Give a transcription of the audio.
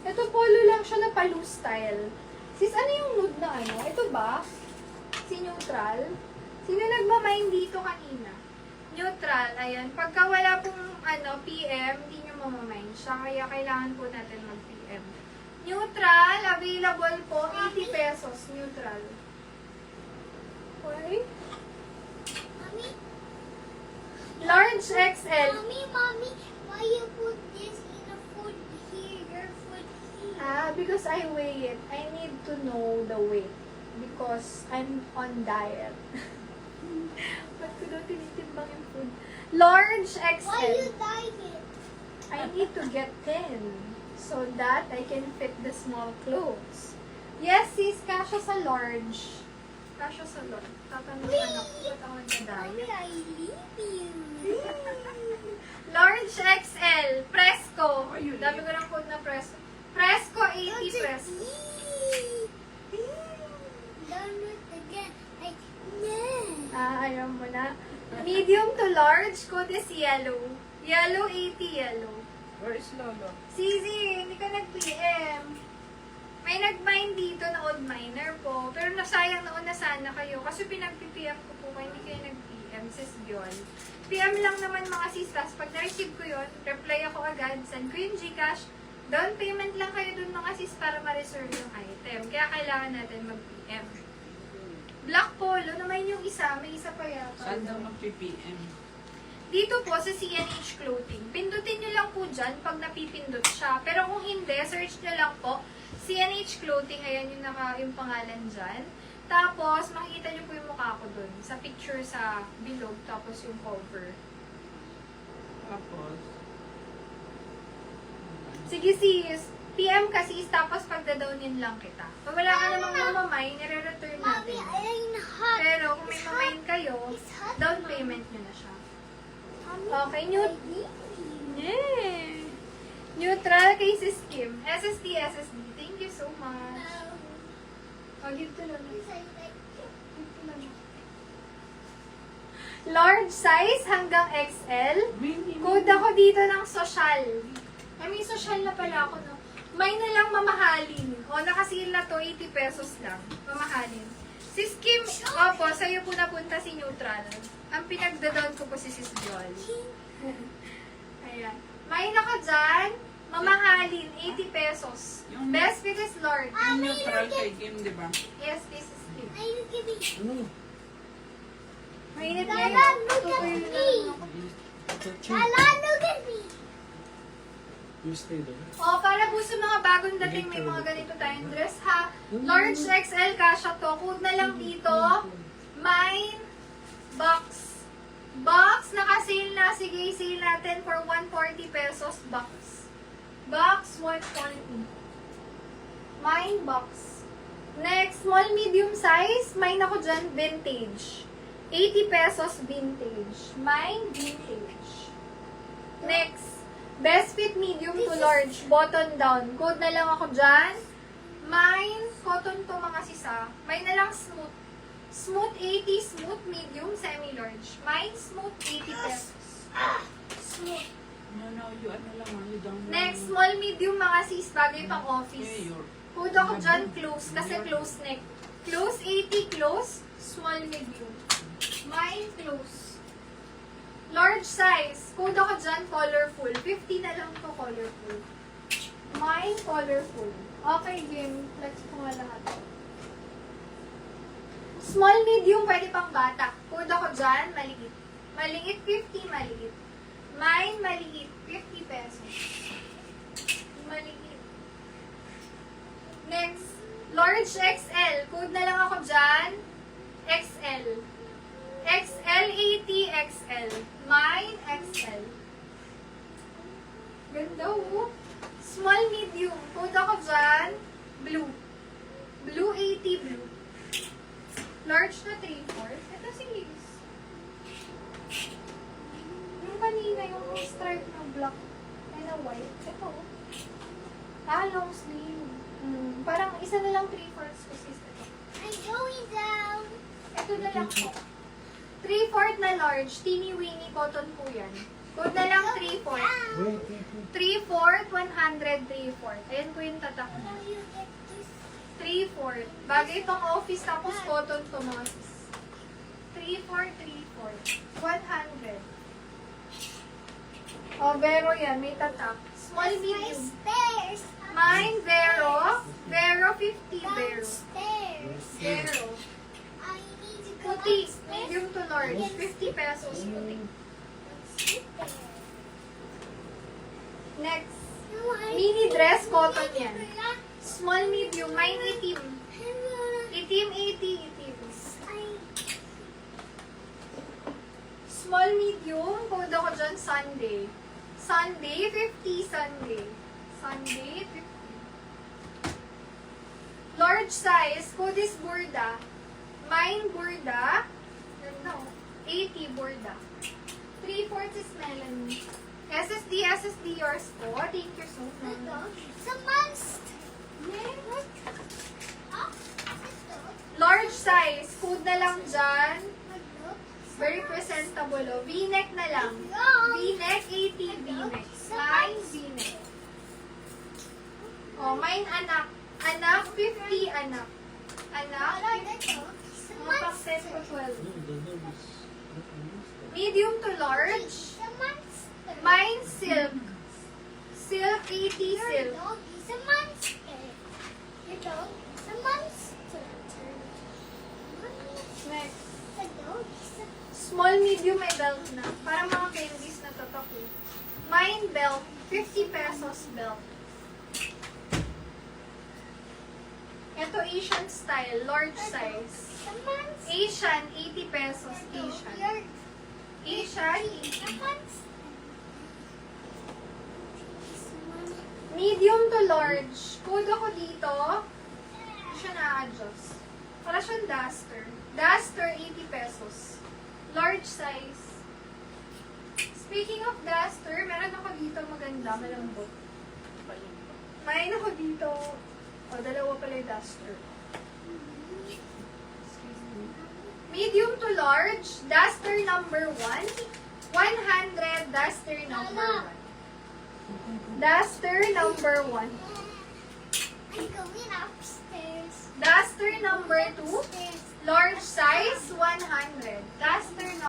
Ito polo lang siya na paloo style. Sis, ano yung nude na ano? Ito ba? Si neutral? Sino nagmamind dito kanina? Neutral, ayan. Pagka wala pong PM, hindi nyo mamamind siya. Kaya kailangan po natin mag-PM. Neutral, available po, 80 pesos. Neutral. Okay? Mommy, Large XL. Mommy, why you put this in a food here? Your food here. Because I weigh it. I need to know the weight. Because I'm on diet. Ba't ko daw tinitimbang yung food? Large Why you XL. diet? I need to get thin. So that I can fit the small clothes. Yes, sis, kasha sa large. Kasha sa large. Tatanungan ako, ba't ako Mommy, nagda-diet? I leave you. Large XL. Fresco. Ayun, Dami ko ng code na Fresco. Fresco, 80 pesos. Done it again. Like, yeah. Ayaw mo na. Medium to large, code is yellow. Yellow, 80 yellow. Where is Lolo? Sisi, hindi ka nag-PM. May nag-mine dito na old miner po. Pero nasayang nauna sana kayo. Kasi pinag-PM ko po kayo, hindi kayo nag-PM, sis Bion. PM lang naman mga sistas. Pag na-receive ko yun, reply ako agad. Send ko yung Gcash. Down payment lang kayo dun mga sis para ma-reserve yung item. Kaya kailangan natin mag-PM. Black polo, naman yung isa. May isa pa yata. Saan daw mag-PPM? Dito po sa CNH Clothing. Pindutin nyo lang po dyan pag napipindot siya. Pero kung hindi, search nyo lang po CNH Clothing. Ayan yung pangalan dyan. Tapos, makikita nyo po yung mukha ko dun. Sa picture sa bilog, tapos yung cover. Tapos, Sige sis, PM ka sis, tapos pagdadownin lang kita. Pag wala ka namang mamamay, nire-return Mommy, natin. I'm hot. Pero kung may mamayin kayo, It's hot. down payment nyo na siya. Mommy, Okay, I leave you. Yeah. Neutral kay Sis Kim. SSD. Thank you so much. Oh, give to lang. Give to lang. Large size hanggang XL. Code ako dito ng social. I mean, social na pala ako, no? May na lang mamahalin. O, nakasil na to, 80 pesos lang. Mamahalin. Sis Kim, opo, sa'yo po napunta si Neutral. Ang pinagdadown ko po si Sis Jol. Ayan. May na ka dyan, mamahalin, 80 pesos. Yung- Best fit is large. yung neutral kay Kim, di ba? Yes, this is Kim. Are you giving? Ano? Mainit na Dada, yun. look at Tutuloy me. lang ako. Lala, look at me. You stay there. O, para po sa mga bagong dating, may mga ganito tayong dress, ha? Large XL, kasha to. Code na lang dito. Mine, box. Box, naka-sale na. Sige, sale natin for 140 pesos box. Box, 140. Mine, box. Next, small, medium size. Mine ako dyan, vintage. 80 pesos vintage. Mine, vintage. Next, best fit medium to large, button down. Code na lang ako dyan. Mine, cotton to mga sisa. Mine na lang smooth. Smooth 80, smooth medium, semi-large. Mine, smooth 80 pesos. Smooth. No, you ano lang, you don't know. Next, small medium mga sis, bagay pang Okay, office. you're... Code ako dyan, close, kasi close neck. Close 80, close, small medium. Mine, close. Large size. Code ako dyan, colorful. 50 na lang to colorful. Mine, colorful. Okay, game. Let's ko nga lahat. Small, medium, pwede pang bata. Code ako dyan, maliit. Maliit, 50, maliit. Mine, maliit, 50 pesos. Maliit. Next, large XL. Code na lang ako dyan, XL. XL, 80, XL. Mine, XL. Ganda, oh. Small, medium. Code ako dyan, blue. Blue, 80, blue. Large na 3/4. Ito si Liz. Yung kanina, yung stripe na black and na white. Ito, oh. Long sleeve. Parang isa Isa na lang 3/4 ko, sister. I'm going down. Ito na lang po. 3/4 na large. Teeny weeny cotton po yan. Code na lang 3/4. Wait, wait, wait. 3/4, 100, 3/4. Ayan po yung tatak na. Now you get this. 3/4. Bagay itong office tapos cotton to mga sis. 3/4, 3/4. 100. Oh, Vero yan. May tatak. Small, That's my medium. stairs. Mine, Vero. Vero, 50, Vero. Downstairs. Vero. I need to go Puti. upstairs. Medium to large. 50 pesos puti. Sit there. Next. No, I Mini dress, cotton need yan. to relax. Small, medium. Mine, itim. I Itim, 80, itim. I- Small, medium. Code ako dyan, Sunday. Sunday, 50, Sunday. Sunday, 50. Large size, code is Burda. Mine, Burda. No, 80, Burda. 3/4 is Melanie. SSD, yours po. Thank you so much. It's a monster. Look. Oh, it's a dog. Large size, code na lang dyan. Look. Very presentable. Oh. V-neck na lang. V-neck, 80 V-neck. Mine, V-neck. Oh, mine anak. Anak, 50 anak. Anak, It's a mga pang 10 monster. to 12. No, the dog is not a monster. Medium to large. It's a monster. Mine, silk. Silk, 80 Your silk. dog is a monster. Your dog is a monster. Next. The dog is a Small, medium, may belt na. Para mga candies na tatak eh. Mine belt, 50 pesos belt. Ito Asian style, large size. monster. Asian, 80 pesos Asian. Your Asian, is a monster. medium to large. Code ako dito. Hindi siya na-adjust. Para siyang duster. Duster, 80 pesos. Large size. Speaking of duster, meron ako dito maganda, malambot. Mayroon ako dito. O, dalawa pala yung duster. Medium to large, duster number 1. 100, duster number 1. Duster number 1. I'm going upstairs. Duster number 2. Upstairs. Large size, 100. Duster number